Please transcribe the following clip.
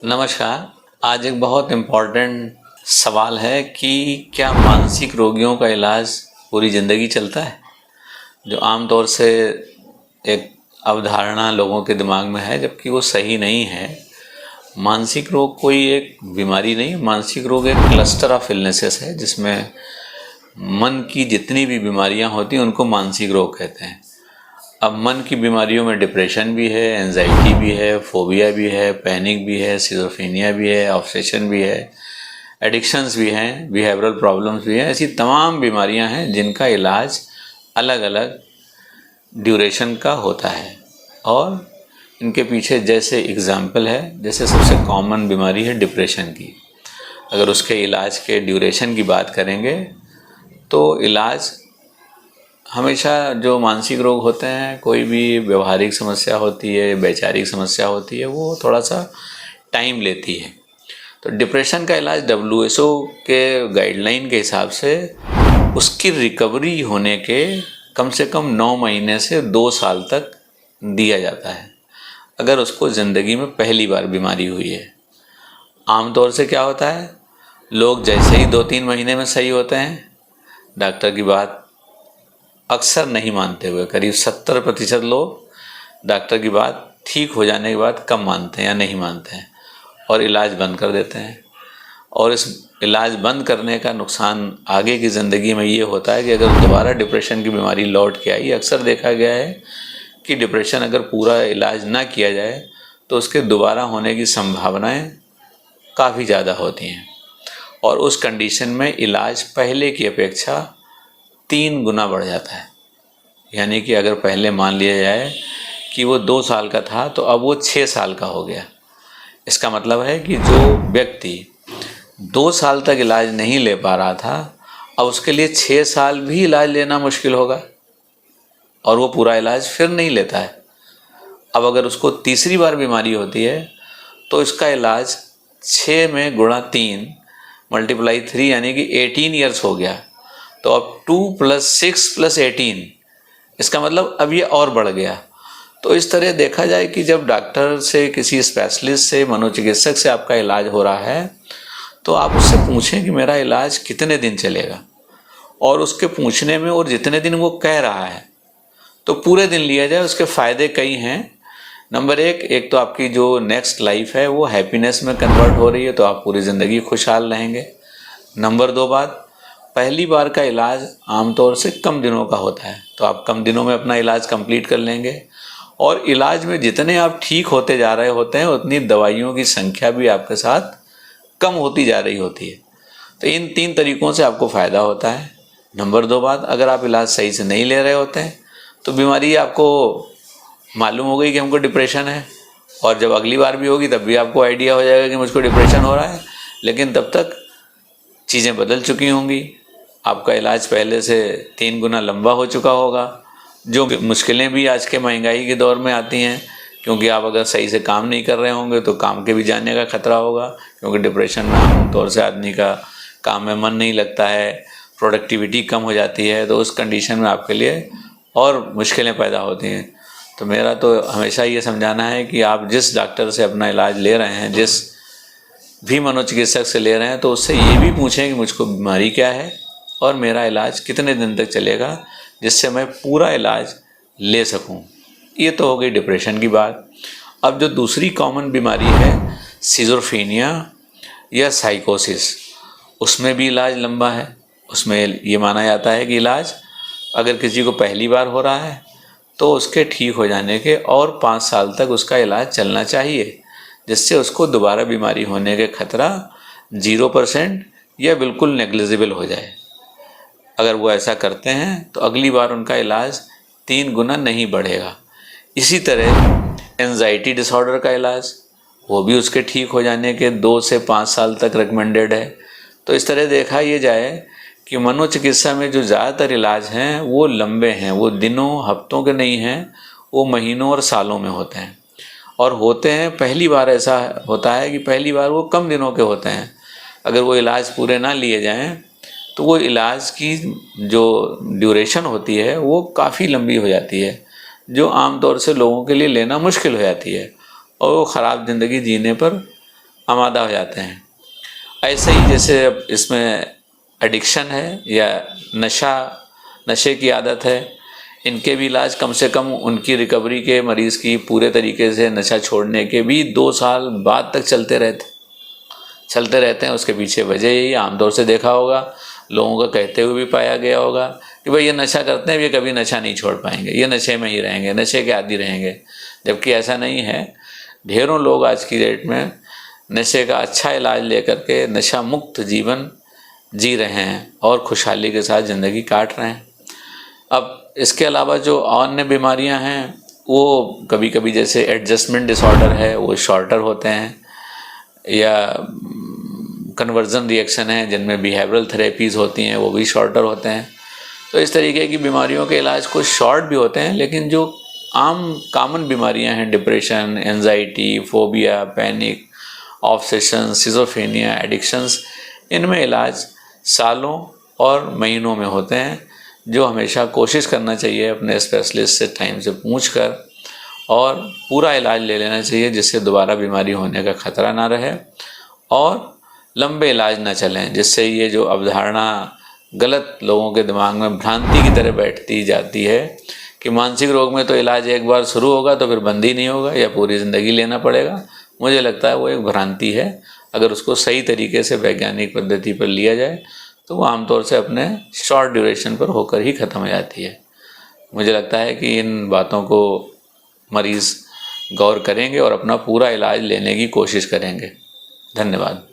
नमस्कार। आज एक बहुत इम्पोर्टेंट सवाल है कि क्या मानसिक रोगियों का इलाज पूरी ज़िंदगी चलता है? जो आम तौर से एक अवधारणा लोगों के दिमाग में है, जबकि वो सही नहीं है। मानसिक रोग कोई एक बीमारी नहीं, मानसिक रोग एक क्लस्टर ऑफ इलनेसेस है, जिसमें मन की जितनी भी बीमारियां होती हैं उनको मानसिक रोग कहते हैं। अब मन की बीमारियों में डिप्रेशन भी है, एंजाइटी भी है, फोबिया भी है, पैनिक भी है, सिजोफ्रेनिया भी है, ऑब्सेशन भी है, एडिक्शंस भी हैं, बिहेवियरल प्रॉब्लम्स भी हैं। ऐसी तमाम बीमारियां हैं जिनका इलाज अलग अलग ड्यूरेशन का होता है। और इनके पीछे जैसे एग्जाम्पल है, जैसे सबसे कॉमन बीमारी है डिप्रेशन की। अगर उसके इलाज के ड्यूरेशन की बात करेंगे तो इलाज हमेशा, जो मानसिक रोग होते हैं, कोई भी व्यवहारिक समस्या होती है, वैचारिक समस्या होती है, वो थोड़ा सा टाइम लेती है। तो डिप्रेशन का इलाज WHO के गाइडलाइन के हिसाब से उसकी रिकवरी होने के कम से कम 9 महीने से 2 साल तक दिया जाता है, अगर उसको ज़िंदगी में पहली बार बीमारी हुई है। आमतौर से क्या होता है, लोग जैसे ही 2-3 महीने में सही होते हैं, डॉक्टर की बात अक्सर नहीं मानते हुए करीब 70% लोग डॉक्टर की बात ठीक हो जाने के बाद कम मानते हैं या नहीं मानते हैं और इलाज बंद कर देते हैं। और इस इलाज बंद करने का नुकसान आगे की ज़िंदगी में ये होता है कि अगर दोबारा डिप्रेशन की बीमारी लौट के आई, अक्सर देखा गया है कि डिप्रेशन अगर पूरा इलाज ना किया जाए तो उसके दोबारा होने की संभावनाएं काफ़ी ज़्यादा होती हैं। और उस कंडीशन में इलाज पहले की अपेक्षा 3 गुना बढ़ जाता है। यानी कि अगर पहले मान लिया जाए कि वो 2 साल का था, तो अब वो 6 साल का हो गया। इसका मतलब है कि जो व्यक्ति 2 साल तक इलाज नहीं ले पा रहा था, अब उसके लिए 6 साल भी इलाज लेना मुश्किल होगा और वो पूरा इलाज फिर नहीं लेता है। अब अगर उसको तीसरी बार बीमारी होती है तो इसका इलाज 6 में गुणा 3 मल्टीप्लाई 3 यानी कि 18 ईयर्स हो गया। तो अब 2 + 6 + 18, इसका मतलब अब ये और बढ़ गया। तो इस तरह देखा जाए कि जब डॉक्टर से, किसी स्पेशलिस्ट से, मनोचिकित्सक से आपका इलाज हो रहा है, तो आप उससे पूछें कि मेरा इलाज कितने दिन चलेगा। और उसके पूछने में और जितने दिन वो कह रहा है तो पूरे दिन लिया जाए। उसके फ़ायदे कई हैं। नंबर एक तो आपकी जो नेक्स्ट लाइफ है वो हैप्पीनेस में कन्वर्ट हो रही है, तो आप पूरी ज़िंदगी खुशहाल रहेंगे। नंबर 2 बात, पहली बार का इलाज आमतौर से कम दिनों का होता है, तो आप कम दिनों में अपना इलाज कंप्लीट कर लेंगे। और इलाज में जितने आप ठीक होते जा रहे होते हैं, उतनी दवाइयों की संख्या भी आपके साथ कम होती जा रही होती है। तो इन 3 तरीक़ों से आपको फ़ायदा होता है। नंबर 2 बात, अगर आप इलाज सही से नहीं ले रहे होते हैं तो बीमारी आपको मालूम हो गई कि हमको डिप्रेशन है, और जब अगली बार भी होगी तब भी आपको आइडिया हो जाएगा कि मुझको डिप्रेशन हो रहा है, लेकिन तब तक चीज़ें बदल चुकी होंगी। आपका इलाज पहले से 3 गुना लंबा हो चुका होगा। जो मुश्किलें भी आज के महंगाई के दौर में आती हैं, क्योंकि आप अगर सही से काम नहीं कर रहे होंगे तो काम के भी जाने का खतरा होगा, क्योंकि डिप्रेशन में आमतौर से आदमी का काम में मन नहीं लगता है, प्रोडक्टिविटी कम हो जाती है। तो उस कंडीशन में आपके लिए और मुश्किलें पैदा होती हैं। तो मेरा तो हमेशा ये समझाना है कि आप जिस डॉक्टर से अपना इलाज ले रहे हैं, जिस भी मनोचिकित्सक से ले रहे हैं, तो उससे ये भी पूछें कि मुझको बीमारी क्या है और मेरा इलाज कितने दिन तक चलेगा, जिससे मैं पूरा इलाज ले सकूं। ये तो हो गई डिप्रेशन की बात। अब जो दूसरी कॉमन बीमारी है, सिजोफ्रेनिया या साइकोसिस, उसमें भी इलाज लंबा है। उसमें ये माना जाता है कि इलाज अगर किसी को पहली बार हो रहा है तो उसके ठीक हो जाने के और 5 साल तक उसका इलाज चलना चाहिए, जिससे उसको दोबारा बीमारी होने के खतरा 0% या बिल्कुल नेग्लिजिबल हो जाए। अगर वो ऐसा करते हैं तो अगली बार उनका इलाज 3 गुना नहीं बढ़ेगा। इसी तरह एंजाइटी डिसऑर्डर का इलाज, वो भी उसके ठीक हो जाने के 2 से 5 साल तक रिकमेंडेड है। तो इस तरह देखा ये जाए कि मनोचिकित्सा में जो ज़्यादातर इलाज हैं वो लंबे हैं, वो दिनों हफ्तों के नहीं हैं, वो महीनों और सालों में होते हैं। और होते हैं, पहली बार ऐसा होता है कि पहली बार वो कम दिनों के होते हैं। अगर वो इलाज पूरे ना लिए जाएं तो वो इलाज की जो ड्यूरेशन होती है वो काफ़ी लंबी हो जाती है, जो आम तौर से लोगों के लिए लेना मुश्किल हो जाती है, और वो ख़राब ज़िंदगी जीने पर आमादा हो जाते हैं। ऐसे ही जैसे अब इसमें एडिक्शन है या नशे की आदत है, इनके भी इलाज कम से कम उनकी रिकवरी के मरीज़ की पूरे तरीके से नशा छोड़ने के भी 2 साल बाद तक चलते रहते हैं। उसके पीछे वजह यही आमतौर से देखा होगा, लोगों का कहते हुए भी पाया गया होगा कि भाई ये नशा करते हैं, ये कभी नशा नहीं छोड़ पाएंगे, ये नशे में ही रहेंगे, नशे के आदी रहेंगे। जबकि ऐसा नहीं है। ढेरों लोग आज की डेट में नशे का अच्छा इलाज लेकर के नशा मुक्त जीवन जी रहे हैं और खुशहाली के साथ ज़िंदगी काट रहे हैं। अब इसके अलावा जो अन्य बीमारियां हैं वो कभी कभी जैसे एडजस्टमेंट डिसऑर्डर है वो शॉर्टर होते हैं, या कन्वर्जन रिएक्शन है जिनमें बिहेवियरल थेरेपीज़ होती हैं वो भी शॉर्टर होते हैं। तो इस तरीके की बीमारियों के इलाज कुछ शॉर्ट भी होते हैं, लेकिन जो आम कॉमन बीमारियां हैं, depression, anxiety, phobia, panic, obsession, schizophrenia, addictions, इनमें इलाज सालों और महीनों में होते हैं, जो हमेशा कोशिश करना चाहिए अपने स्पेशलिस्ट से टाइम से पूछकर और पूरा इलाज ले लेना चाहिए, जिससे दोबारा बीमारी होने का खतरा ना रहे और लंबे इलाज ना चलें, जिससे ये जो अवधारणा गलत लोगों के दिमाग में भ्रांति की तरह बैठती जाती है कि मानसिक रोग में तो इलाज एक बार शुरू होगा तो फिर बंद ही नहीं होगा या पूरी ज़िंदगी लेना पड़ेगा। मुझे लगता है वो एक भ्रांति है। अगर उसको सही तरीके से वैज्ञानिक पद्धति पर लिया जाए तो वो आमतौर से अपने शॉर्ट ड्यूरेशन पर होकर ही ख़त्म हो जाती है। मुझे लगता है कि इन बातों को मरीज़ गौर करेंगे और अपना पूरा इलाज लेने की कोशिश करेंगे। धन्यवाद।